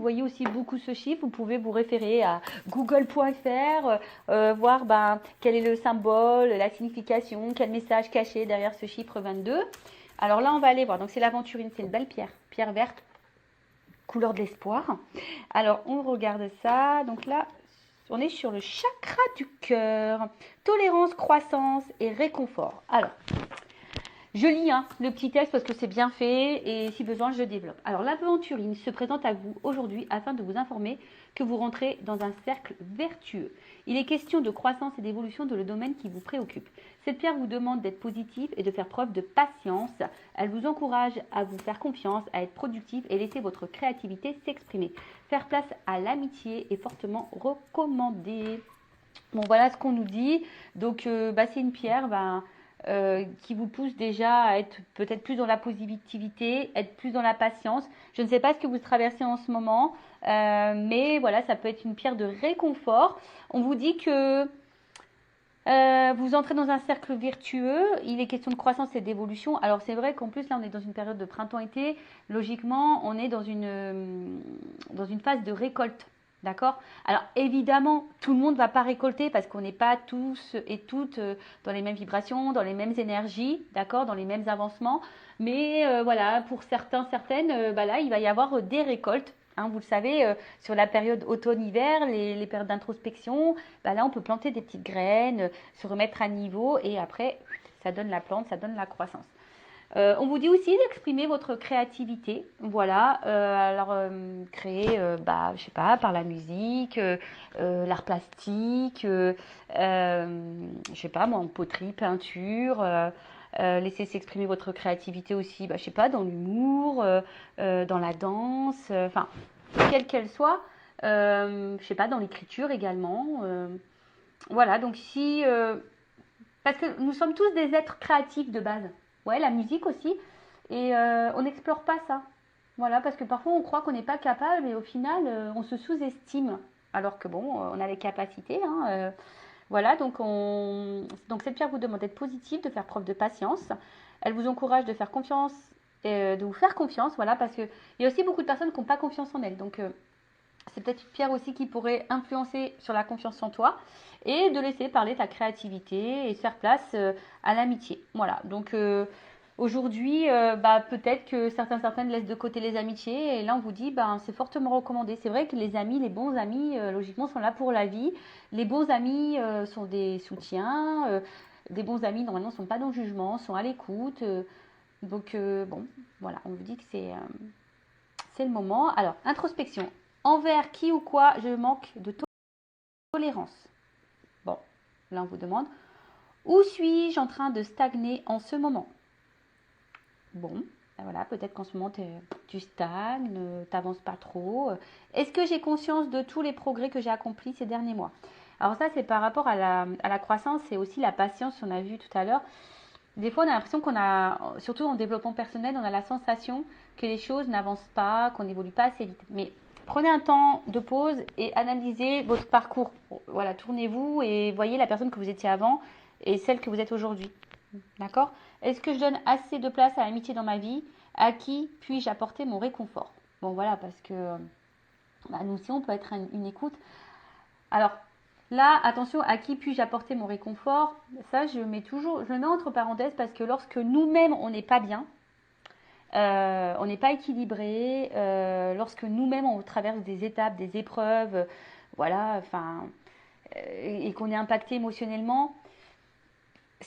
voyez aussi beaucoup ce chiffre, vous pouvez vous référer à google.fr, voir quel est le symbole, la signification, quel message caché derrière ce chiffre 22. Alors là, on va aller voir. Donc, c'est l'aventurine, c'est une belle pierre verte, couleur de l'espoir. Alors, on regarde ça. Donc là, on est sur le chakra du cœur. Tolérance, croissance et réconfort. Alors, je lis le petit texte parce que c'est bien fait et si besoin, je développe. Alors, l'aventurine se présente à vous aujourd'hui afin de vous informer que vous rentrez dans un cercle vertueux. Il est question de croissance et d'évolution dans le domaine qui vous préoccupe. Cette pierre vous demande d'être positif et de faire preuve de patience. Elle vous encourage à vous faire confiance, à être productif et laisser votre créativité s'exprimer. Faire place à l'amitié est fortement recommandé. Bon, voilà ce qu'on nous dit. Donc, c'est une pierre qui vous pousse déjà à être peut-être plus dans la positivité, être plus dans la patience. Je ne sais pas ce que vous traversez en ce moment, mais voilà, ça peut être une pierre de réconfort. On vous dit que vous entrez dans un cercle vertueux, il est question de croissance et d'évolution. Alors c'est vrai qu'en plus là on est dans une période de printemps-été, logiquement on est dans une phase de récolte. D'accord? Alors évidemment, tout le monde ne va pas récolter parce qu'on n'est pas tous et toutes dans les mêmes vibrations, dans les mêmes énergies, d'accord, dans les mêmes avancements. Mais voilà, pour certains, certaines, là, il va y avoir des récoltes. Hein, vous le savez, sur la période automne-hiver, les périodes d'introspection, là, on peut planter des petites graines, se remettre à niveau et après, ça donne la plante, ça donne la croissance. On vous dit aussi d'exprimer votre créativité, voilà, créer, je sais pas, par la musique, l'art plastique, je sais pas moi, en poterie, peinture, laissez s'exprimer votre créativité aussi, je sais pas, dans l'humour, dans la danse, enfin, quelle qu'elle soit, je sais pas, dans l'écriture également, voilà, donc parce que nous sommes tous des êtres créatifs de base. Ouais, la musique aussi. Et on n'explore pas ça. Voilà, parce que parfois on croit qu'on n'est pas capable et au final on se sous-estime. Alors que bon, on a les capacités. Voilà, donc cette pierre vous demande d'être positive, de faire preuve de patience. Elle vous encourage de faire confiance, de vous faire confiance, voilà, parce qu'il y a aussi beaucoup de personnes qui n'ont pas confiance en elles. Donc c'est peut-être une pierre aussi qui pourrait influencer sur la confiance en toi et de laisser parler ta créativité et faire place à l'amitié. Voilà, donc aujourd'hui, peut-être que certaines laissent de côté les amitiés et là on vous dit, c'est fortement recommandé. C'est vrai que les amis, les bons amis, logiquement, sont là pour la vie. Les bons amis sont des soutiens. Des bons amis, normalement, ne sont pas dans le jugement, sont à l'écoute. Donc, voilà, on vous dit que c'est le moment. Alors, introspection. Envers qui ou quoi je manque de tolérance. Bon, là on vous demande, où suis-je en train de stagner en ce moment? Bon, voilà, peut-être qu'en ce moment tu stagnes, t'avances pas trop. Est-ce que j'ai conscience de tous les progrès que j'ai accomplis ces derniers mois? Alors ça, c'est par rapport à la croissance et aussi la patience, on a vu tout à l'heure. Des fois, on a l'impression surtout en développement personnel, on a la sensation que les choses n'avancent pas, qu'on n'évolue pas assez vite. Mais prenez un temps de pause et analysez votre parcours. Voilà, tournez-vous et voyez la personne que vous étiez avant et celle que vous êtes aujourd'hui. D'accord? Est-ce que je donne assez de place à l'amitié dans ma vie? À qui puis-je apporter mon réconfort? Bon, voilà, parce que nous aussi, on peut être une écoute. Alors, là, attention, à qui puis-je apporter mon réconfort? Ça, je le mets entre parenthèses parce que lorsque nous-mêmes, on n'est pas bien, on n'est pas équilibré, lorsque nous-mêmes, on traverse des étapes, des épreuves, voilà, et qu'on est impacté émotionnellement,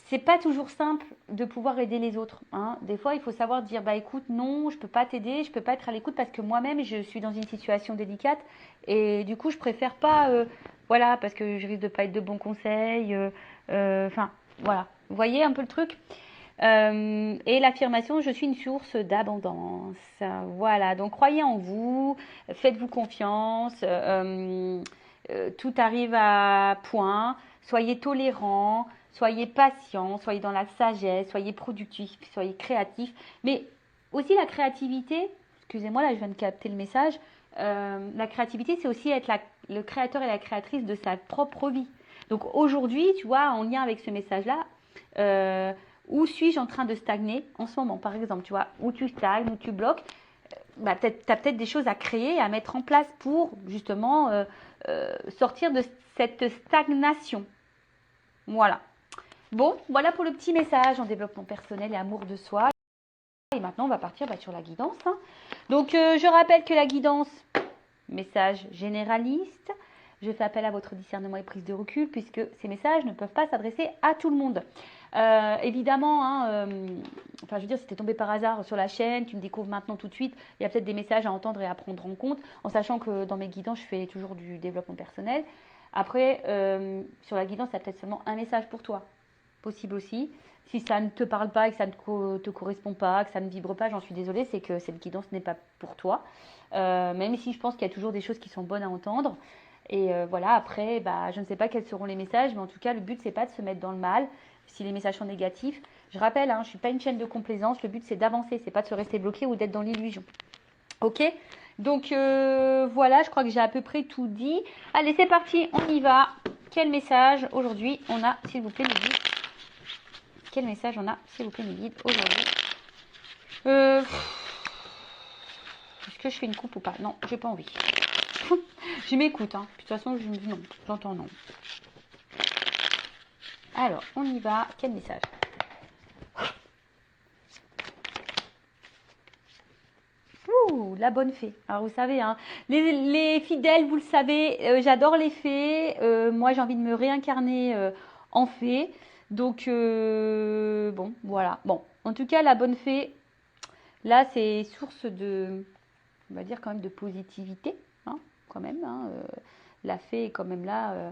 c'est pas toujours simple de pouvoir aider les autres. Hein. Des fois, il faut savoir dire, écoute, non, je peux pas t'aider, je peux pas être à l'écoute parce que moi-même, je suis dans une situation délicate et du coup, je préfère pas, voilà, parce que je risque de pas être de bons conseils. Voilà. Vous voyez un peu le truc? Et l'affirmation, je suis une source d'abondance. Voilà, donc croyez en vous, faites-vous confiance, tout arrive à point, soyez tolérant, soyez patient, soyez dans la sagesse, soyez productif, soyez créatif. Mais aussi la créativité, excusez-moi, là je viens de capter le message, la créativité c'est aussi être le créateur et la créatrice de sa propre vie. Donc aujourd'hui, tu vois, en lien avec ce message-là, où suis-je en train de stagner en ce moment, par exemple, tu vois, où tu stagnes, où tu bloques, bah, tu as peut-être des choses à créer, à mettre en place pour justement sortir de cette stagnation. Voilà. Bon, voilà pour le petit message en développement personnel et amour de soi. Et maintenant, on va partir sur la guidance. Hein. Donc, je rappelle que la guidance, message généraliste. Je fais appel à votre discernement et prise de recul puisque ces messages ne peuvent pas s'adresser à tout le monde. Évidemment, hein, enfin je veux dire, si tu es tombé par hasard sur la chaîne, tu me découvres maintenant tout de suite, il y a peut-être des messages à entendre et à prendre en compte, en sachant que dans mes guidances, je fais toujours du développement personnel. Après, sur la guidance, il y a peut-être seulement un message pour toi. Possible aussi. Si ça ne te parle pas et que ça ne te correspond pas, que ça ne vibre pas, j'en suis désolée, c'est que cette guidance n'est pas pour toi. Même si je pense qu'il y a toujours des choses qui sont bonnes à entendre. Et voilà, après, je ne sais pas quels seront les messages, mais en tout cas, le but, c'est pas de se mettre dans le mal si les messages sont négatifs. Je rappelle, hein, je ne suis pas une chaîne de complaisance, le but, c'est d'avancer, c'est pas de se rester bloqué ou d'être dans l'illusion. Ok? Donc, voilà, je crois que j'ai à peu près tout dit. Allez, c'est parti, on y va. Quel message aujourd'hui on a, s'il vous plaît, mes guides? Quel message on a, s'il vous plaît, mes guides, aujourd'hui? Est-ce que je fais une coupe ou pas? Non, j'ai pas envie. Je m'écoute, hein. De toute façon, je me dis non. J'entends non. Alors, on y va. Quel message? Ouh, la bonne fée. Alors, vous savez, hein, les fidèles, vous le savez, j'adore les fées. Moi, j'ai envie de me réincarner en fée. Donc, bon, voilà. Bon, en tout cas, la bonne fée, là, c'est source de, on va dire quand même de positivité, hein, quand même. Hein, la fée est quand même là,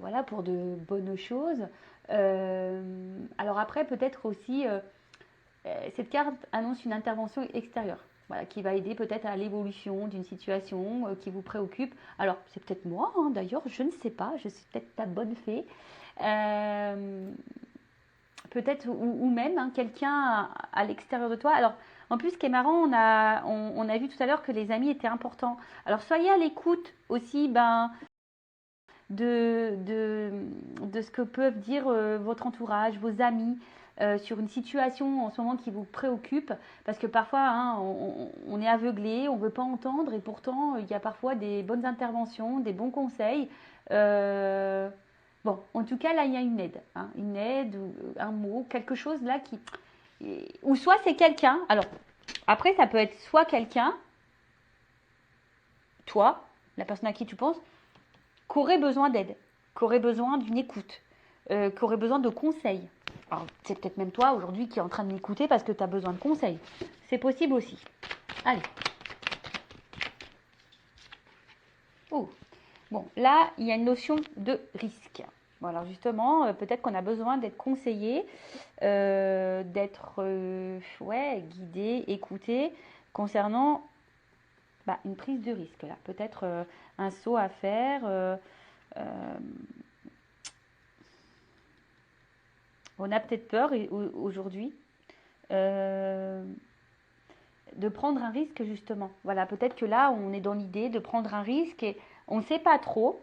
voilà, pour de bonnes choses. Alors après, peut-être aussi, cette carte annonce une intervention extérieure. Voilà, qui va aider peut-être à l'évolution d'une situation qui vous préoccupe. Alors, c'est peut-être moi, hein, d'ailleurs, je ne sais pas, je suis peut-être ta bonne fée. Peut-être, ou même hein, quelqu'un à l'extérieur de toi. Alors, en plus, ce qui est marrant, on a vu tout à l'heure que les amis étaient importants. Alors, soyez à l'écoute aussi de ce que peuvent dire votre entourage, vos amis, sur une situation en ce moment qui vous préoccupe. Parce que parfois, hein, on est aveuglé, on ne veut pas entendre, et pourtant, il y a parfois des bonnes interventions, des bons conseils. Bon, en tout cas, là, il y a une aide, ou un mot, quelque chose là qui... Ou soit c'est quelqu'un, alors, après, ça peut être soit quelqu'un, toi, la personne à qui tu penses, qui aurait besoin d'aide, qui aurait besoin d'une écoute, qui aurait besoin de conseils. Alors, c'est peut-être même toi aujourd'hui qui est en train de m'écouter parce que tu as besoin de conseils. C'est possible aussi. Allez. Oh. Bon, là, il y a une notion de risque. Bon, alors justement, peut-être qu'on a besoin d'être conseillé, d'être guidé, écouté concernant une prise de risque. Là, peut-être un saut à faire. On a peut-être peur aujourd'hui de prendre un risque justement. Voilà, peut-être que là, on est dans l'idée de prendre un risque et on ne sait pas trop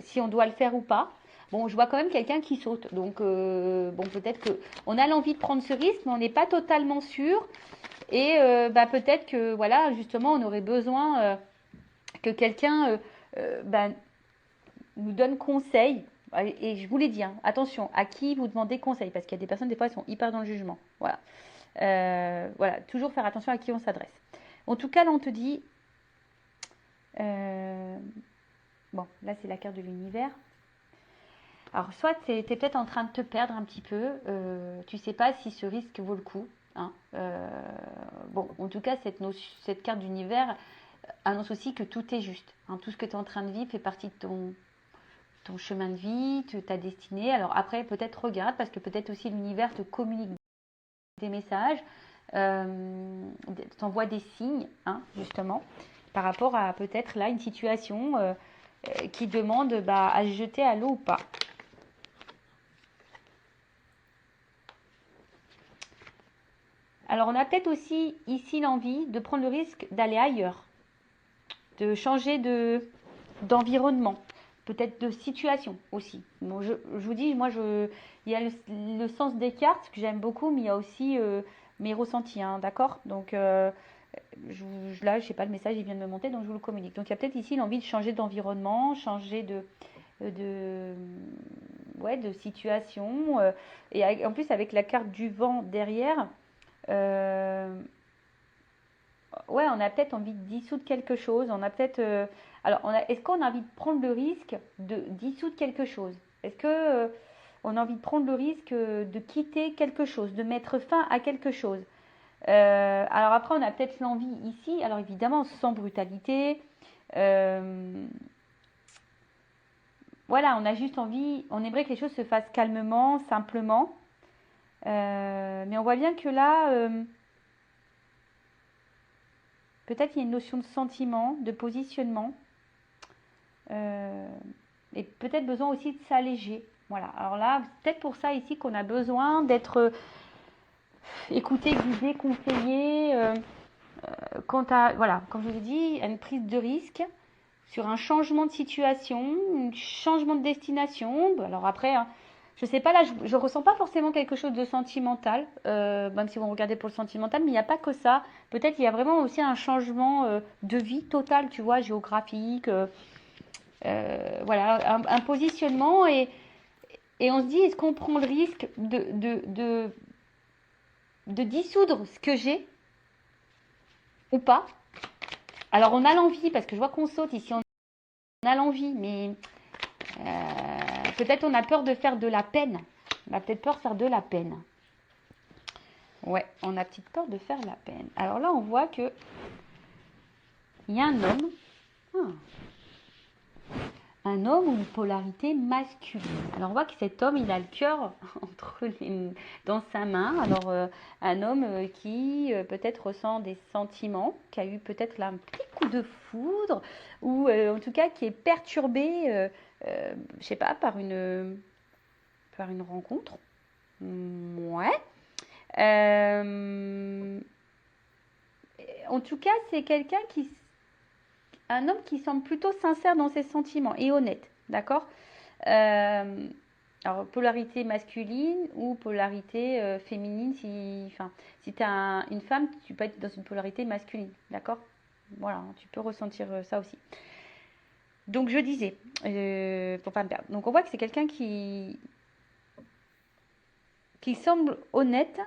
si on doit le faire ou pas. Bon, je vois quand même quelqu'un qui saute. Donc, bon, peut-être qu'on a l'envie de prendre ce risque, mais on n'est pas totalement sûr. Et peut-être que, voilà, justement, on aurait besoin que quelqu'un nous donne conseil. Et je vous l'ai dit, hein, attention, à qui vous demandez conseil, parce qu'il y a des personnes, des fois, elles sont hyper dans le jugement. Voilà. Voilà, toujours faire attention à qui on s'adresse. En tout cas, là, on te dit... bon, là, c'est la carte de l'univers. Alors, soit tu es peut-être en train de te perdre un petit peu. Tu ne sais pas si ce risque vaut le coup. Hein. Bon, en tout cas, cette carte d'univers annonce aussi que tout est juste. Hein. Tout ce que tu es en train de vivre fait partie de ton chemin de vie, ta destinée. Alors après, peut-être regarde, parce que peut-être aussi l'univers te communique des messages, t'envoie des signes, hein, justement, par rapport à peut-être là une situation qui demande à se jeter à l'eau ou pas. Alors on a peut-être aussi ici l'envie de prendre le risque d'aller ailleurs, de changer d'environnement, peut-être de situation aussi. Bon, je vous dis, moi, il y a le sens des cartes que j'aime beaucoup, mais il y a aussi mes ressentis, hein, d'accord? Donc là, je sais pas, le message il vient de me monter, donc je vous le communique. Donc il y a peut-être ici l'envie de changer d'environnement, changer de, ouais, de situation. Et en plus, avec la carte du vent derrière, euh, ouais, on a peut-être envie de dissoudre quelque chose. On a peut-être. Alors, est-ce qu'on a envie de prendre le risque de dissoudre quelque chose? Est-ce que on a envie de prendre le risque de quitter quelque chose, de mettre fin à quelque chose? Alors après, on a peut-être l'envie ici. Alors évidemment, sans brutalité. Euh, voilà, on a juste envie. On aimerait que les choses se fassent calmement, simplement. Mais on voit bien que là, peut-être il y a une notion de sentiment, de positionnement. Euh, et peut-être besoin aussi de s'alléger. Voilà. Alors là, peut-être pour ça ici qu'on a besoin d'être écouté, guidé, conseillé. Quant à, voilà, comme je vous ai dit, à une prise de risque sur un changement de situation, un changement de destination. Alors après, hein, je sais pas, là, je ressens pas forcément quelque chose de sentimental, même si vous regardez pour le sentimental, mais il n'y a pas que ça. Peut-être il y a vraiment aussi un changement de vie total, tu vois, géographique. Voilà, un positionnement et on se dit, est-ce qu'on prend le risque de dissoudre ce que j'ai ou pas? Alors on a l'envie, parce que je vois qu'on saute ici, on a l'envie, mais peut-être on a peur de faire de la peine. On a peut-être peur de faire de la peine. Ouais, on a petite peur de faire de la peine. Alors là, on voit que il y a un homme. Ah, un homme ou une polarité masculine. Alors on voit que cet homme, il a le cœur dans sa main. Alors un homme qui peut-être ressent des sentiments, qui a eu peut-être là un petit coup de foudre, ou en tout cas qui est perturbé, je sais pas, par une rencontre. Ouais. En tout cas, c'est un homme qui semble plutôt sincère dans ses sentiments et honnête, d'accord? Euh, alors, polarité masculine ou polarité féminine, si tu es une femme, tu peux être dans une polarité masculine, d'accord? Voilà, tu peux ressentir ça aussi. Donc, je disais, pour pas me perdre. Donc, on voit que c'est quelqu'un qui semble honnête.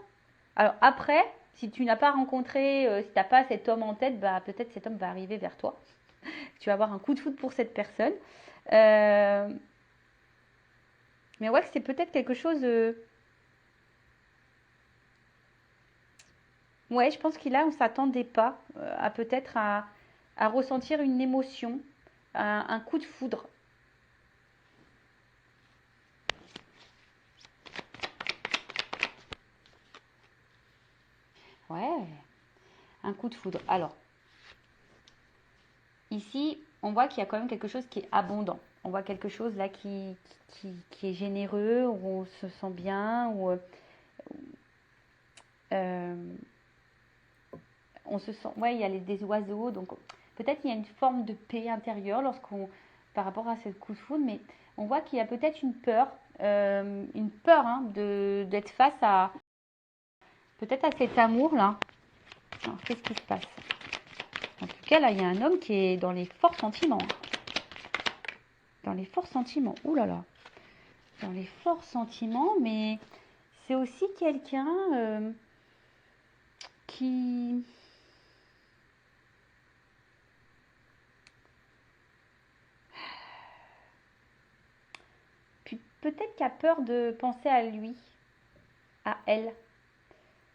Alors, après, si tu n'as pas rencontré, si tu n'as pas cet homme en tête, bah, peut-être cet homme va arriver vers toi. Tu vas avoir un coup de foudre pour cette personne. Euh, mais on voit que c'est peut-être quelque chose. Ouais, je pense qu'il là, on s'attendait pas à peut-être à ressentir une émotion, un coup de foudre. Ouais, un coup de foudre. Alors, ici, on voit qu'il y a quand même quelque chose qui est abondant. On voit quelque chose là qui est généreux, où on se sent bien, où euh, on se sent. Ouais, il y a des oiseaux, donc peut-être il y a une forme de paix intérieure par rapport à ce coup de foudre, mais on voit qu'il y a peut-être une peur hein, d'être face à peut-être à cet amour là. Alors, qu'est-ce qui se passe? En tout cas, là, il y a un homme qui est dans les forts sentiments. Dans les forts sentiments. Ouh là là. Dans les forts sentiments, mais c'est aussi quelqu'un qui peut-être qui a peur de penser à lui, à elle.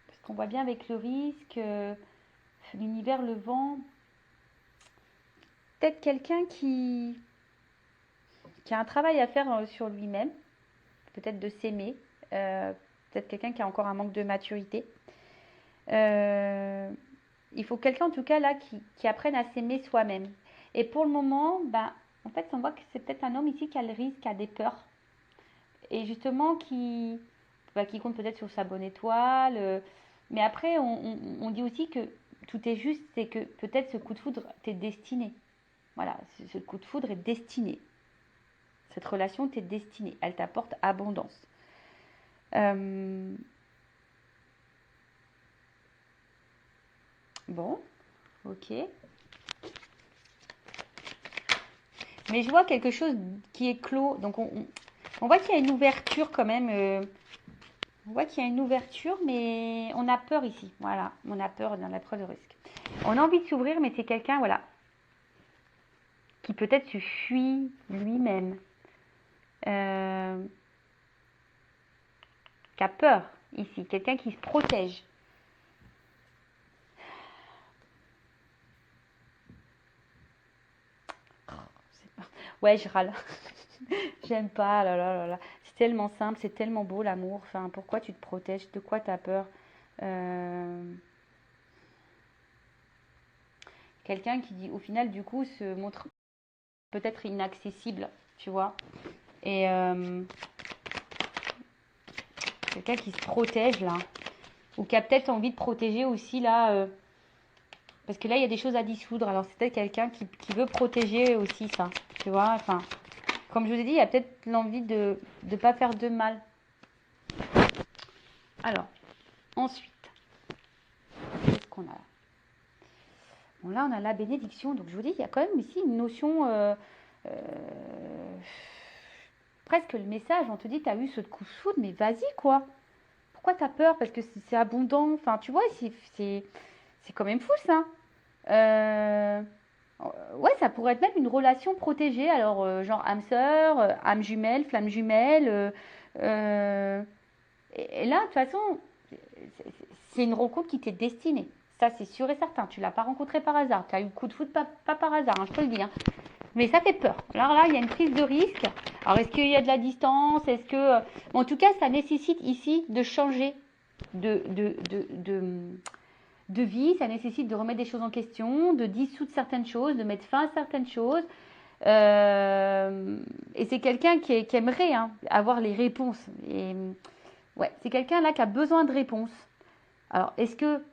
Parce qu'on voit bien avec le risque, l'univers, le vent. Peut-être quelqu'un qui a un travail à faire sur lui-même. Peut-être de s'aimer. Peut-être quelqu'un qui a encore un manque de maturité. Il faut quelqu'un en tout cas là qui apprenne à s'aimer soi-même. Et pour le moment, ben, en fait, on voit que c'est peut-être un homme ici qui a le risque, qui a des peurs. Et justement, qui compte peut-être sur sa bonne étoile. Mais après, on dit aussi que tout est juste, c'est que peut-être ce coup de foudre t'est destiné. Voilà, ce coup de foudre est destiné. Cette relation t'est destinée. Elle t'apporte abondance. Euh, Bon, ok. Mais je vois quelque chose qui est clos. Donc, on voit qu'il y a une ouverture quand même. On voit qu'il y a une ouverture, mais on a peur ici. Voilà, on a peur dans la preuve de risque. On a envie de s'ouvrir, mais c'est quelqu'un, voilà, qui peut-être se fuit lui-même. Qui a peur ici. Quelqu'un qui se protège. Ouais, je râle. J'aime pas. Là, là, là, là. C'est tellement simple, c'est tellement beau l'amour. Enfin, pourquoi tu te protèges? De quoi tu as peur? Quelqu'un qui dit, au final, du coup, se montre peut-être inaccessible, tu vois. Et quelqu'un qui se protège là. Ou qui a peut-être envie de protéger aussi là. Parce que là, il y a des choses à dissoudre. Alors, c'est peut-être quelqu'un qui veut protéger aussi ça. Tu vois, enfin, comme je vous ai dit, il y a peut-être l'envie de ne pas faire de mal. Alors, ensuite, qu'est-ce qu'on a là? Bon, là, on a la bénédiction. Donc, je vous dis, il y a quand même ici une notion... presque le message, on te dit, tu as eu ce coup de foudre, mais vas-y, quoi. Pourquoi tu as peur? Parce que c'est abondant. Enfin, tu vois, c'est quand même fou, ça. Euh, ouais, ça pourrait être même une relation protégée. Alors, genre âme sœur, âme jumelle, flamme jumelle. Et là, de toute façon, c'est une rencontre qui t'est destinée. Ça, c'est sûr et certain. Tu l'as pas rencontré par hasard. Tu as eu le coup de foudre pas par hasard, hein, je te le dis. Hein. Mais ça fait peur. Alors là, il y a une prise de risque. Alors, est-ce qu'il y a de la distance? Est-ce que... Bon, en tout cas, ça nécessite ici de changer de, de, de, de, de vie. Ça nécessite de remettre des choses en question, de dissoudre certaines choses, de mettre fin à certaines choses. Et c'est quelqu'un qui aimerait hein, avoir les réponses. Et ouais, c'est quelqu'un là qui a besoin de réponses. Alors, est-ce que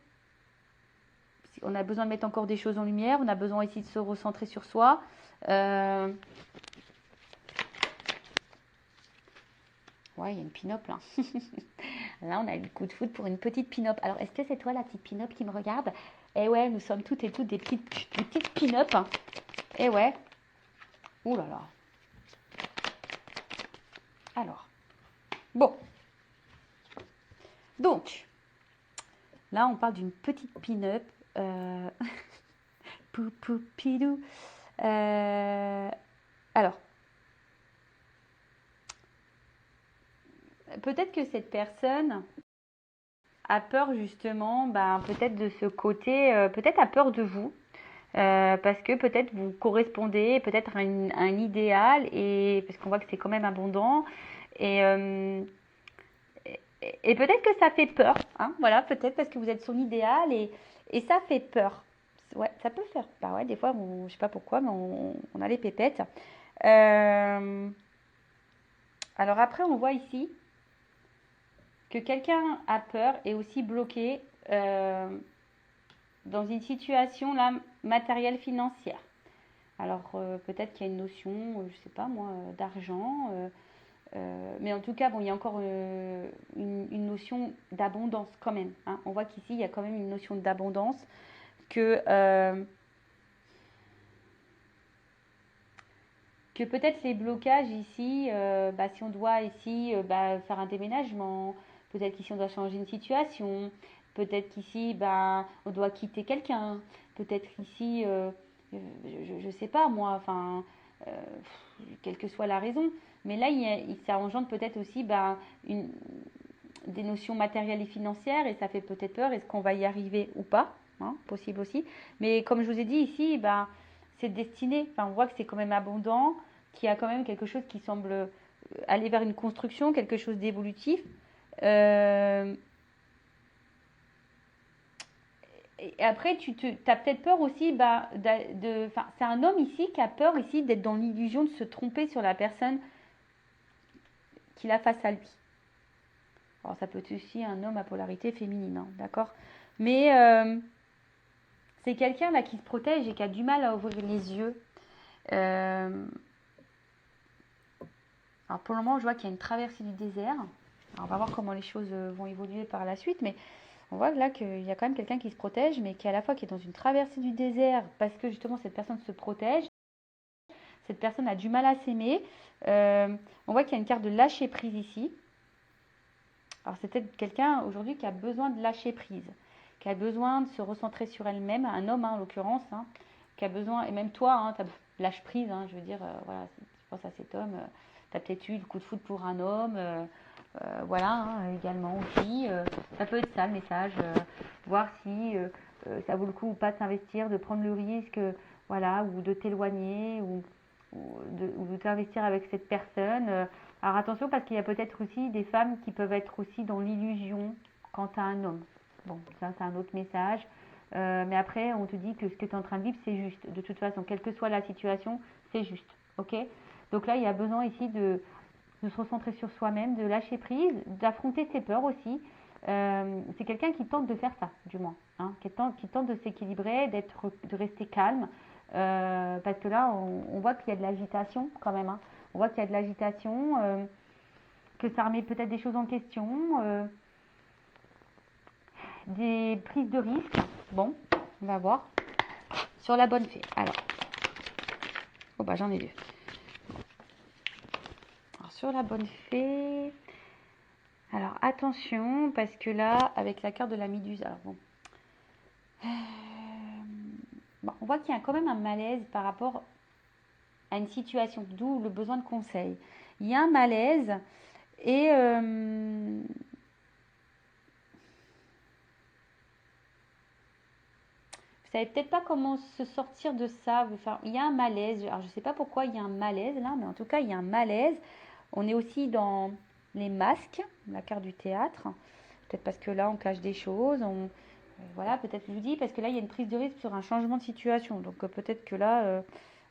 on a besoin de mettre encore des choses en lumière? On a besoin ici de se recentrer sur soi. Ouais, il y a une pin-up là. Là, on a eu le coup de foot pour une petite pin-up. Alors, est-ce que c'est toi la petite pin-up qui me regarde? Eh ouais, nous sommes toutes et toutes des petites pin-up. Hein. Eh ouais. Ouh là là. Alors. Bon. Donc, là, on parle d'une petite pin-up. Pou pou pidou. Alors, peut-être que cette personne a peur justement, ben, peut-être de ce côté, peut-être a peur de vous, parce que peut-être vous correspondez peut-être à un idéal, et parce qu'on voit que c'est quand même abondant, et, et peut-être que ça fait peur, hein, voilà, peut-être parce que vous êtes son idéal, et ça fait peur. Ouais, ça peut faire, bah ouais, des fois, je sais pas pourquoi, mais on a les pépettes. Alors après, on voit ici que quelqu'un a peur et aussi bloqué dans une situation là matérielle financière. Alors peut-être qu'il y a une notion, je sais pas moi, d'argent, mais en tout cas bon, il y a encore une notion d'abondance quand même. Hein. On voit qu'ici il y a quand même une notion d'abondance que peut-être les blocages ici, bah, si on doit ici bah, faire un déménagement, peut-être qu'ici on doit changer une situation, peut-être qu'ici bah, on doit quitter quelqu'un, peut-être ici, je ne sais pas moi, enfin, euh, quelle que soit la raison, mais là ça engendre peut-être aussi bah, des notions matérielles et financières et ça fait peut-être peur, est-ce qu'on va y arriver ou pas, hein, possible aussi, mais comme je vous ai dit ici, bah, c'est destiné, enfin, on voit que c'est quand même abondant, qu'il y a quand même quelque chose qui semble aller vers une construction, quelque chose d'évolutif. Euh, et après, tu as peut-être peur aussi, bah, c'est un homme ici qui a peur ici d'être dans l'illusion de se tromper sur la personne qu'il a face à lui. Alors ça peut être aussi un homme à polarité féminine, hein, d'accord? Mais c'est quelqu'un là qui se protège et qui a du mal à ouvrir les yeux. Alors pour le moment, je vois qu'il y a une traversée du désert. Alors on va voir comment les choses vont évoluer par la suite, mais On voit là qu'il y a quand même quelqu'un qui se protège, mais qui à la fois qui est dans une traversée du désert, parce que justement cette personne se protège, cette personne a du mal à s'aimer. On voit qu'il y a une carte de lâcher prise ici. Alors c'est peut-être quelqu'un aujourd'hui qui a besoin de lâcher prise, qui a besoin de se recentrer sur elle-même, un homme en l'occurrence, qui a besoin, et même toi, tu as lâche prise, je veux dire, voilà, je pense à cet homme, tu as peut-être eu le coup de foudre pour un homme, voilà, également aussi, ça peut être ça le message, voir si ça vaut le coup ou pas de s'investir, de prendre le risque, voilà, ou de t'éloigner, ou de t'investir avec cette personne. Alors attention parce qu'il y a peut-être aussi des femmes qui peuvent être aussi dans l'illusion quant à un homme. Bon, ça c'est un autre message. Mais après, on te dit que ce que tu es en train de vivre, c'est juste. De toute façon, quelle que soit la situation, c'est juste. Ok? Donc là, il y a besoin ici de se recentrer sur soi-même, de lâcher prise, d'affronter ses peurs aussi. C'est quelqu'un qui tente de faire ça, du moins. Qui tente de s'équilibrer, de rester calme. Parce que là, on voit qu'il y a de l'agitation quand même. On voit qu'il y a de l'agitation, que ça remet peut-être des choses en question, des prises de risque. Bon, on va voir. Sur la bonne fée. Alors, oh bah j'en ai deux. Alors, sur la bonne fée. Alors attention, parce que là, avec la carte de la Méduse, alors bon. Bon, on voit qu'il y a quand même un malaise par rapport à une situation, d'où le besoin de conseil. Il y a un malaise et vous savez peut-être pas comment se sortir de ça. Enfin, il y a un malaise. Alors, je ne sais pas pourquoi il y a un malaise là, mais en tout cas, il y a un malaise. On est aussi dans les masques, la carte du théâtre. Peut-être parce que là, on cache des choses. Voilà, peut-être je vous dis, parce que là, il y a une prise de risque sur un changement de situation. Donc, peut-être que là,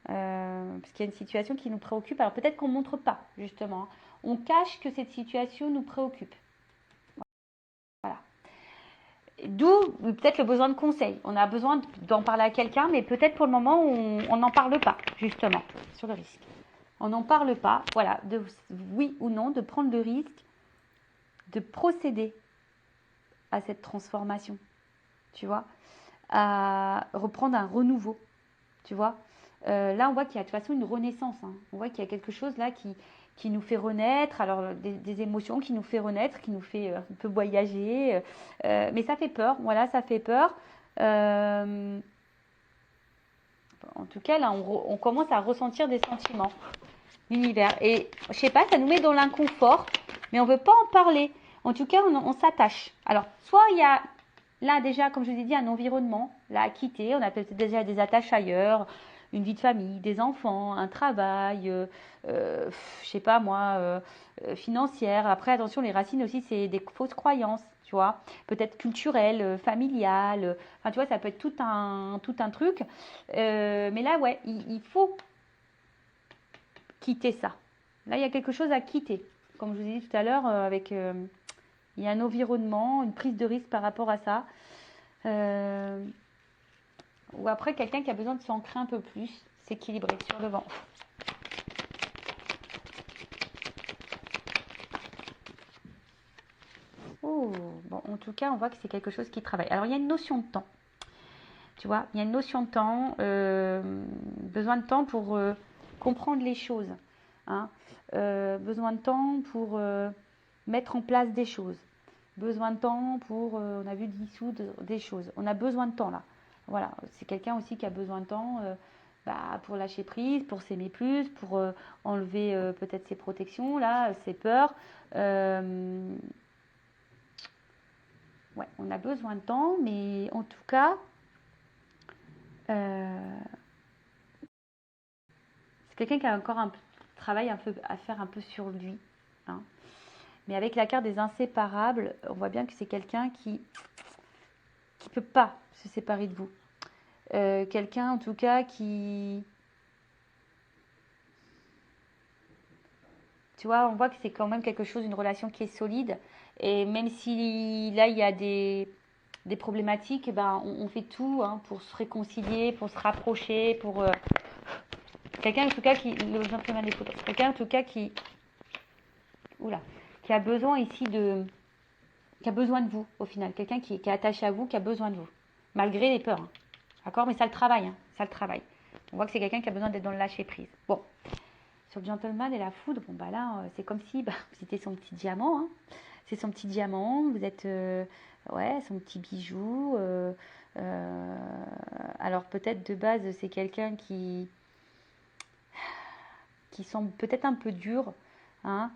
parce qu'il y a une situation qui nous préoccupe. Alors, peut-être qu'on ne montre pas, justement. On cache que cette situation nous préoccupe. Voilà. D'où peut-être le besoin de conseil. On a besoin d'en parler à quelqu'un, mais peut-être pour le moment, on n'en parle pas, justement, sur le risque. On n'en parle pas, voilà, de oui ou non, de prendre le risque de procéder à cette transformation, tu vois, à reprendre un renouveau, tu vois. Là, on voit qu'il y a de toute façon une renaissance. On voit qu'il y a quelque chose là qui nous fait renaître, alors des émotions qui nous fait renaître, qui nous fait un peu voyager, mais ça fait peur, voilà, ça fait peur. En tout cas, là, on commence à ressentir des sentiments, l'univers. Et je sais pas, ça nous met dans l'inconfort, mais on veut pas en parler. En tout cas, on s'attache. Alors, soit il y a là déjà, comme je vous ai dit, un environnement là à quitter. On a peut-être déjà des attaches ailleurs, une vie de famille, des enfants, un travail, je sais pas moi, financière. Après, attention, les racines aussi, c'est des fausses croyances, tu vois. Peut-être culturelles, familiales. Enfin, tu vois, ça peut être tout un truc. Mais là, ouais, il faut quitter ça. Là, il y a quelque chose à quitter. Comme je vous ai dit tout à l'heure, il y a un environnement, une prise de risque par rapport à ça. Ou après, quelqu'un qui a besoin de s'ancrer un peu plus, s'équilibrer sur le vent. Oh, bon, en tout cas, on voit que c'est quelque chose qui travaille. Alors, il y a une notion de temps. Tu vois, il y a une notion de temps, besoin de temps pour comprendre les choses. Besoin de temps pour mettre en place des choses. Besoin de temps pour, on a vu, dissoudre des choses. On a besoin de temps là. Voilà, c'est quelqu'un aussi qui a besoin de temps pour lâcher prise, pour s'aimer plus, pour enlever peut-être ses protections, là, ses peurs. Ouais, on a besoin de temps, mais en tout cas, c'est quelqu'un qui a encore un travail un peu à faire un peu sur lui. Mais avec la carte des inséparables, on voit bien que c'est quelqu'un qui ne peut pas se séparer de vous. Quelqu'un en tout cas qui... Tu vois, on voit que c'est quand même quelque chose, une relation qui est solide. Et même si là, il y a des problématiques, on fait tout pour se réconcilier, pour se rapprocher, pour... quelqu'un en tout cas qui... Le gentleman des photos. Quelqu'un en tout cas qui... Oula. Qui a besoin ici de qui a besoin de vous, au final. Quelqu'un qui est attaché à vous, qui a besoin de vous. Malgré les peurs. Hein. D'accord? Mais ça le travaille. Hein. Ça le travaille. On voit que c'est quelqu'un qui a besoin d'être dans le lâcher-prise. Bon. Sur le gentleman et la foudre, bon, bah là, c'est comme si c'était son petit diamant. Hein. C'est son petit diamant. Vous êtes... ouais, son petit bijou. Alors, peut-être de base, c'est quelqu'un qui semble peut-être un peu dur. Hein.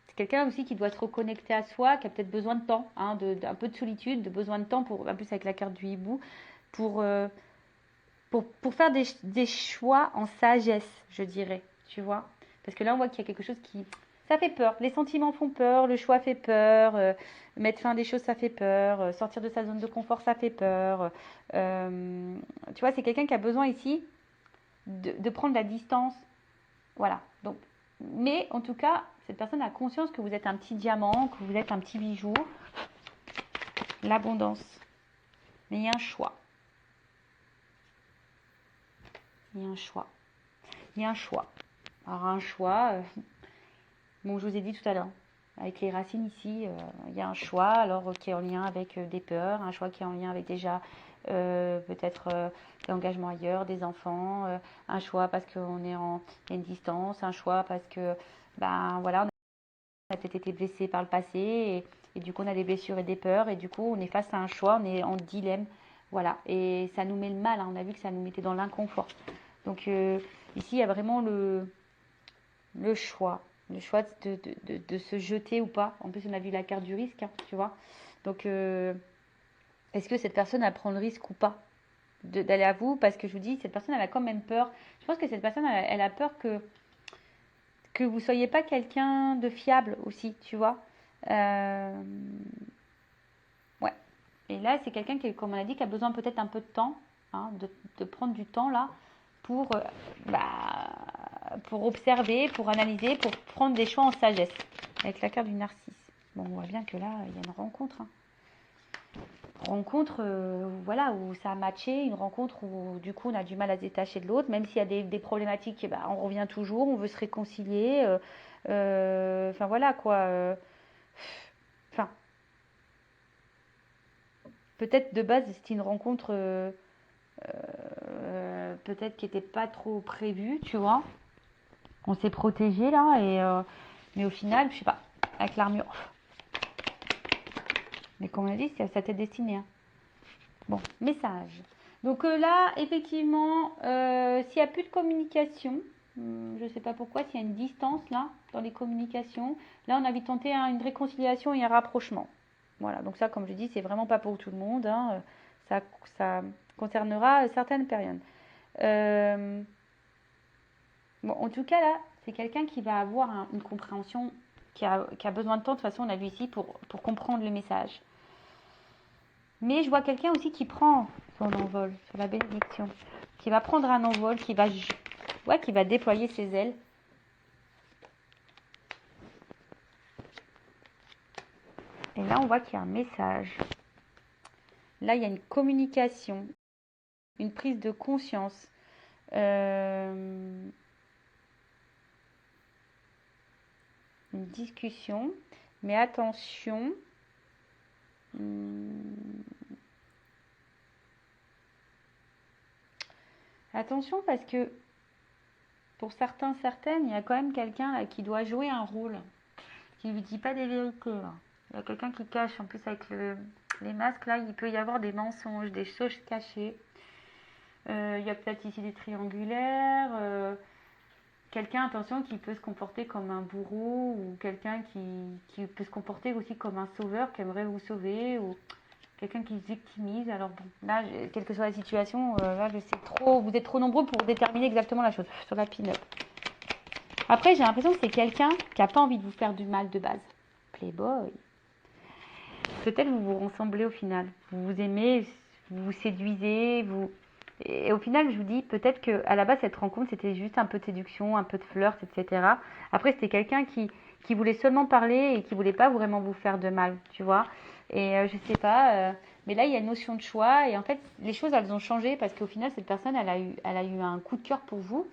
C'est quelqu'un aussi qui doit se reconnecter à soi, qui a peut-être besoin de temps, hein, d'un peu de solitude, de besoin de temps, pour, en plus avec la carte du hibou, pour, pour faire des choix en sagesse, je dirais, tu vois. Parce que là, on voit qu'il y a quelque chose qui... Ça fait peur. Les sentiments font peur, le choix fait peur, mettre fin à des choses, ça fait peur, sortir de sa zone de confort, ça fait peur. Tu vois, c'est quelqu'un qui a besoin ici de prendre la distance. Voilà. Donc, mais en tout cas, cette personne a conscience que vous êtes un petit diamant, que vous êtes un petit bijou. L'abondance. Mais il y a un choix. Il y a un choix. Il y a un choix. Alors un choix, bon, je vous ai dit tout à l'heure, avec les racines ici, il y a un choix alors qui est en lien avec des peurs, un choix qui est en lien avec déjà peut-être des engagements ailleurs, des enfants, un choix parce qu'on est en il y a une distance, un choix parce que ben voilà, on a peut-être été blessé par le passé et du coup on a des blessures et des peurs et du coup on est face à un choix, on est en dilemme, voilà, et ça nous met le mal, hein, on a vu que ça nous mettait dans l'inconfort. Donc ici il y a vraiment le choix de se jeter ou pas. En plus on a vu la carte du risque, hein, tu vois. Donc est-ce que cette personne elle prend le risque ou pas d'aller à vous? Parce que je vous dis, cette personne elle a quand même peur. Je pense que cette personne elle a peur que vous soyez pas quelqu'un de fiable aussi, tu vois. Ouais. Et là, c'est quelqu'un qui, comme on a dit, qui a besoin peut-être un peu de temps, hein, de prendre du temps là pour observer, pour analyser, pour prendre des choix en sagesse. Avec la carte du narcisse. Bon, on voit bien que là, il y a une rencontre. Hein. Rencontre, voilà, où ça a matché, une rencontre où du coup on a du mal à se détacher de l'autre, même s'il y a des problématiques, on revient toujours, on veut se réconcilier. Enfin voilà quoi. Enfin, peut-être de base c'était une rencontre peut-être qui n'était pas trop prévue, tu vois. On s'est protégé là, mais au final, je sais pas, avec l'armure. Mais comme on a dit, c'est à sa tête destinée. Hein. Bon, message. Donc là, effectivement, s'il n'y a plus de communication, je ne sais pas pourquoi, s'il y a une distance là, dans les communications, là on a envie de tenter une réconciliation et un rapprochement. Voilà, donc ça, comme je dis, c'est vraiment pas pour tout le monde. Hein, ça concernera certaines périodes. Bon, en tout cas, là, c'est quelqu'un qui va avoir une compréhension, qui a besoin de temps. De toute façon, on a vu ici pour comprendre le message. Mais je vois quelqu'un aussi qui prend son envol sur la bénédiction, qui va prendre un envol, qui va déployer ses ailes. Et là, on voit qu'il y a un message. Là, il y a une communication, une prise de conscience. Une discussion. Mais attention. Attention parce que pour certains, certaines, il y a quand même quelqu'un là qui doit jouer un rôle, qui ne lui dit pas des vérités. Là. Il y a quelqu'un qui cache, en plus avec les masques, là, il peut y avoir des mensonges, des choses cachées. Il y a peut-être ici des triangulaires. Quelqu'un, attention, qui peut se comporter comme un bourreau ou quelqu'un qui peut se comporter aussi comme un sauveur, qui aimerait vous sauver ou quelqu'un qui se victimise. Alors bon, là, quelle que soit la situation, là, je sais trop, vous êtes trop nombreux pour déterminer exactement la chose sur la pin-up. Après, j'ai l'impression que c'est quelqu'un qui n'a pas envie de vous faire du mal de base. Playboy. Peut-être vous vous ressemblez au final. Vous vous aimez, vous vous séduisez, Et au final, je vous dis, peut-être qu'à la base, cette rencontre, c'était juste un peu de séduction, un peu de flirt, etc. Après, c'était quelqu'un qui voulait seulement parler et qui voulait pas vraiment vous faire de mal, tu vois. Et je sais pas, mais là, il y a une notion de choix. Et en fait, les choses, elles ont changé parce qu'au final, cette personne, elle a eu un coup de cœur pour vous.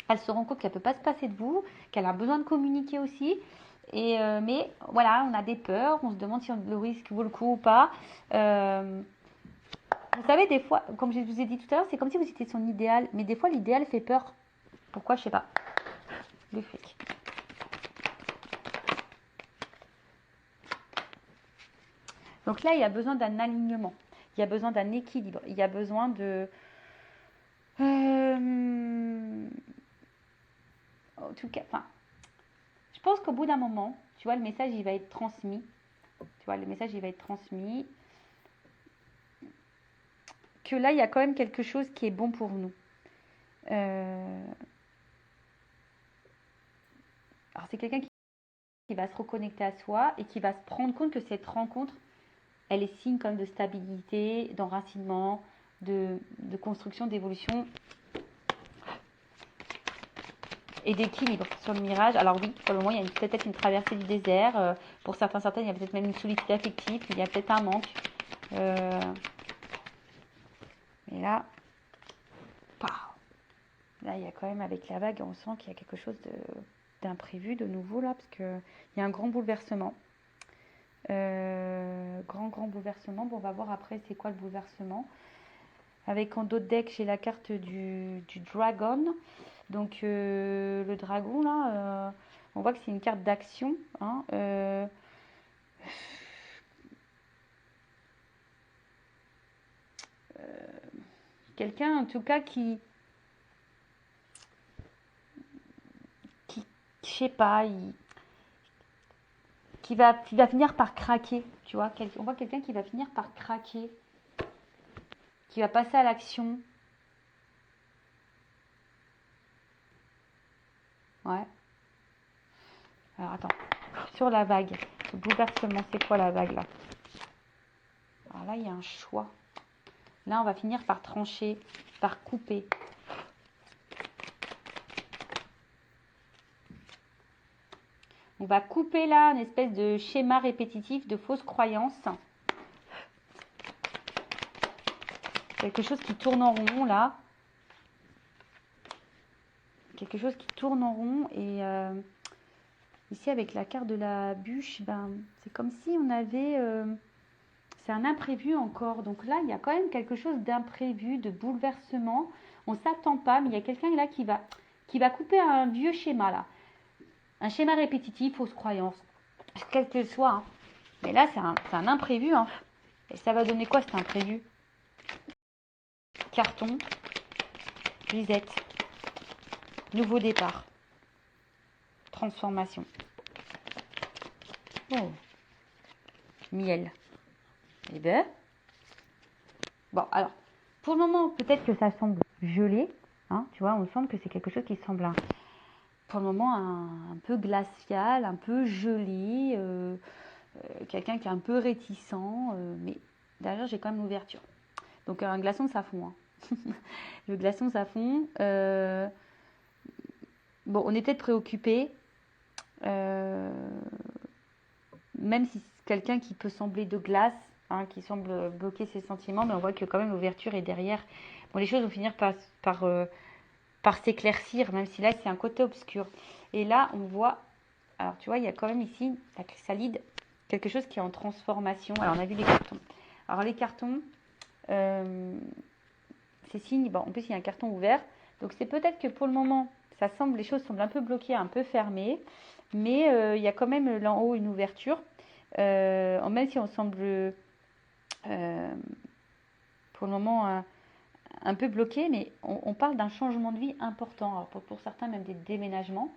Elle se rend compte qu'elle peut pas se passer de vous, qu'elle a besoin de communiquer aussi. Mais voilà, on a des peurs, on se demande si le risque vaut le coup ou pas. Vous savez, des fois, comme je vous ai dit tout à l'heure, c'est comme si vous étiez son idéal, mais des fois l'idéal fait peur. Pourquoi, je sais pas. Le fric. Donc là, il y a besoin d'un alignement, il y a besoin d'un équilibre, il y a besoin de... en tout cas, enfin, je pense qu'au bout d'un moment, tu vois, le message, il va être transmis. Tu vois, le message, il va être transmis. Que là, il y a quand même quelque chose qui est bon pour nous. Alors, c'est quelqu'un qui va se reconnecter à soi et qui va se rendre compte que cette rencontre, elle est signe comme de stabilité, d'enracinement, de construction, d'évolution et d'équilibre sur le mirage. Alors oui, pour le moment, il y a peut-être une traversée du désert. Pour certains, il y a peut-être même une solitude affective. Il y a peut-être un manque. Mais là, là, il y a quand même, avec la vague, on sent qu'il y a quelque chose d'imprévu, de nouveau, là, parce qu'il y a un grand bouleversement. Grand bouleversement. Bon, on va voir après c'est quoi le bouleversement. Avec en d'autres decks, j'ai la carte du dragon. Donc, le dragon, là, on voit que c'est une carte d'action. Hein, quelqu'un, en tout cas, qui je sais pas, qui va finir par craquer, tu vois. On voit quelqu'un qui va finir par craquer, qui va passer à l'action. Ouais. Alors, attends. Sur la vague, le bouleversement, c'est quoi la vague, là? Alors là, il y a un choix. Là, on va finir par trancher, par couper. On va couper là une espèce de schéma répétitif de fausses croyances. Quelque chose qui tourne en rond là. Quelque chose qui tourne en rond. Et ici avec la carte de la bûche, ben, c'est comme si on avait... c'est un imprévu encore. Donc là, il y a quand même quelque chose d'imprévu, de bouleversement. On ne s'attend pas, mais il y a quelqu'un là qui va couper un vieux schéma là. Un schéma répétitif, fausse croyance. Quel qu'elle soit. Hein. Mais là, c'est un imprévu. Hein. Et ça va donner quoi cet imprévu? Carton, reset, nouveau départ, transformation. Oh, miel. Eh ben, bon, alors, pour le moment, peut-être que ça semble gelé. Hein, tu vois, on sent que c'est quelque chose qui semble, pour le moment, un peu glacial, un peu gelé. Quelqu'un qui est un peu réticent. Mais derrière, j'ai quand même l'ouverture. Donc, un glaçon, ça fond. Hein. Le glaçon, ça fond. Bon, on est peut-être préoccupé. Même si c'est quelqu'un qui peut sembler de glace, hein, qui semble bloquer ses sentiments, mais on voit que quand même l'ouverture est derrière. Bon, les choses vont finir par s'éclaircir, même si là c'est un côté obscur. Et là, on voit, alors tu vois, il y a quand même ici la chrysalide, quelque chose qui est en transformation. Alors on a vu les cartons. Alors les cartons, c'est signe, bon, en plus il y a un carton ouvert, donc c'est peut-être que pour le moment, les choses semblent un peu bloquées, un peu fermées, mais il y a quand même là en haut une ouverture, même si on semble pour le moment un peu bloqué, mais on parle d'un changement de vie important. Alors pour certains, même des déménagements.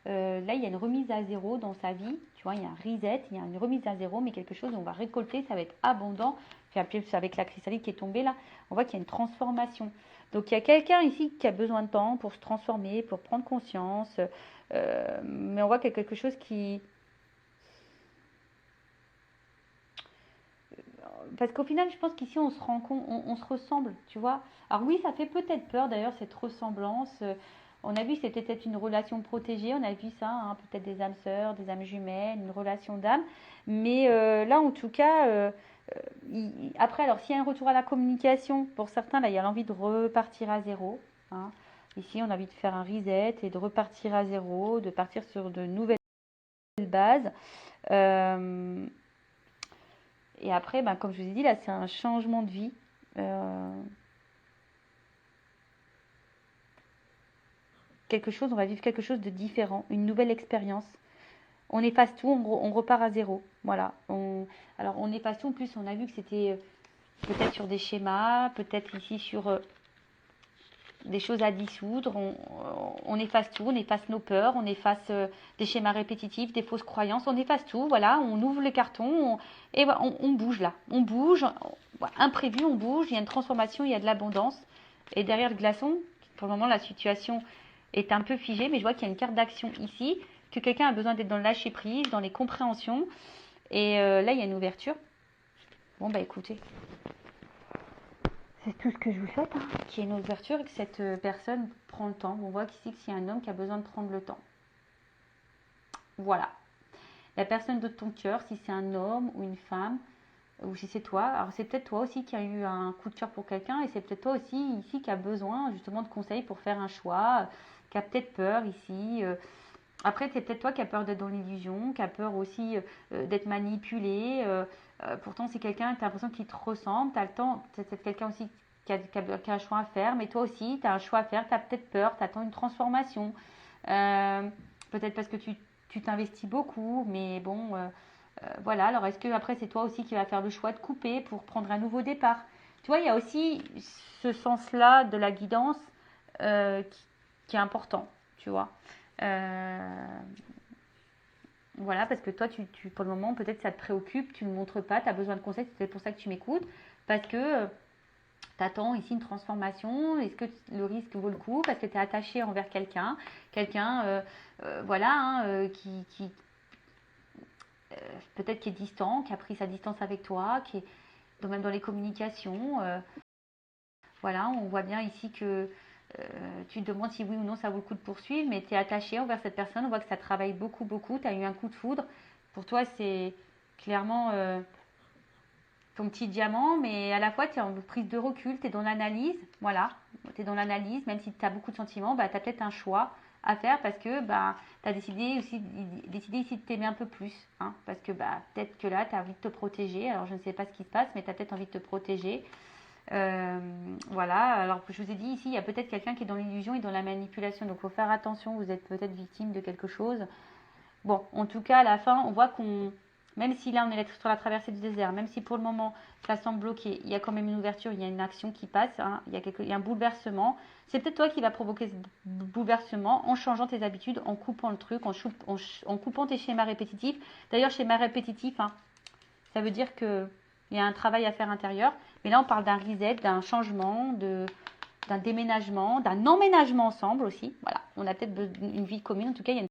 Là, il y a une remise à zéro dans sa vie. Tu vois, il y a un reset, il y a une remise à zéro, mais quelque chose, on va récolter, ça va être abondant. Puis avec la chrysalide qui est tombée là, on voit qu'il y a une transformation. Donc, il y a quelqu'un ici qui a besoin de temps pour se transformer, pour prendre conscience. Mais on voit qu'il y a quelque chose qui... Parce qu'au final, je pense qu'ici, on se rend compte, on se ressemble, tu vois. Alors oui, ça fait peut-être peur, d'ailleurs, cette ressemblance. On a vu que c'était peut-être une relation protégée, on a vu ça, hein, peut-être des âmes sœurs, des âmes jumelles, une relation d'âme. Mais là, en tout cas, après, alors s'il y a un retour à la communication, pour certains, là, il y a l'envie de repartir à zéro. Hein. Ici, on a envie de faire un reset et de repartir à zéro, de partir sur de nouvelles base. Et après, ben, comme je vous ai dit, là, c'est un changement de vie. On va vivre quelque chose de différent, une nouvelle expérience. On efface tout, on repart à zéro. Voilà. Alors, on efface tout. En plus, on a vu que c'était peut-être sur des schémas, peut-être ici sur des choses à dissoudre. On efface tout, on efface nos peurs, on efface des schémas répétitifs, des fausses croyances. On efface tout. Voilà. On ouvre les cartons et on bouge là. On bouge. Imprévu, on bouge. Il y a une transformation, il y a de l'abondance. Et derrière le glaçon, pour le moment, la situation est un peu figée, mais je vois qu'il y a une carte d'action ici, que quelqu'un a besoin d'être dans le lâcher prise, dans les compréhensions. Et là, il y a une ouverture. Bon, bah écoutez, c'est tout ce que je vous souhaite, hein, qu'il y ait une ouverture et que cette personne prend le temps. On voit qu'ici, que c'est un homme qui a besoin de prendre le temps. Voilà. La personne de ton cœur, si c'est un homme ou une femme, ou si c'est toi, alors c'est peut-être toi aussi qui a eu un coup de cœur pour quelqu'un, et c'est peut-être toi aussi ici qui a besoin justement de conseils pour faire un choix, qui a peut-être peur ici. Après, c'est peut-être toi qui as peur d'être dans l'illusion, qui a peur aussi d'être manipulé. Pourtant, c'est quelqu'un, tu as l'impression qu'il te ressemble, tu as le temps, c'est peut-être quelqu'un aussi qui a un choix à faire, mais toi aussi, tu as un choix à faire, tu as peut-être peur, tu attends une transformation. Peut-être parce que tu t'investis beaucoup, mais bon, voilà. Alors, est-ce que après, c'est toi aussi qui vas faire le choix de couper pour prendre un nouveau départ? Tu vois, il y a aussi ce sens-là de la guidance qui est important, tu vois. Voilà, parce que toi, pour le moment, peut-être ça te préoccupe, tu ne le montres pas, tu as besoin de conseils, c'est pour ça que tu m'écoutes, parce que tu attends ici une transformation, est-ce que le risque vaut le coup, parce que tu es attaché envers quelqu'un, voilà, hein, qui peut-être qui est distant, qui a pris sa distance avec toi, qui est même dans les communications. Voilà, on voit bien ici que tu te demandes si oui ou non ça vaut le coup de poursuivre, mais tu es attaché envers cette personne, on voit que ça travaille beaucoup, beaucoup, tu as eu un coup de foudre. Pour toi, c'est clairement ton petit diamant, mais à la fois, tu es en prise de recul, tu es dans l'analyse, voilà, tu es dans l'analyse, même si tu as beaucoup de sentiments, bah, tu as peut-être un choix à faire parce que bah, tu as décidé ici de t'aimer un peu plus, hein, parce que bah, peut-être que là, tu as envie de te protéger, alors je ne sais pas ce qui se passe, mais tu as peut-être envie de te protéger. Voilà, alors je vous ai dit ici, il y a peut-être quelqu'un qui est dans l'illusion et dans la manipulation, donc il faut faire attention, vous êtes peut-être victime de quelque chose. Bon, en tout cas, à la fin, on voit même si là on est sur la traversée du désert, même si pour le moment ça semble bloqué, il y a quand même une ouverture, il y a une action qui passe, hein, il y a un bouleversement. C'est peut-être toi qui va provoquer ce bouleversement en changeant tes habitudes, en coupant le truc, en coupant tes schémas répétitifs. D'ailleurs, schéma répétitif, hein, ça veut dire qu'il y a un travail à faire intérieur. Mais là, on parle d'un reset, d'un changement, d'un déménagement, d'un emménagement ensemble aussi. Voilà, on a peut-être une vie commune. En tout cas, il y a une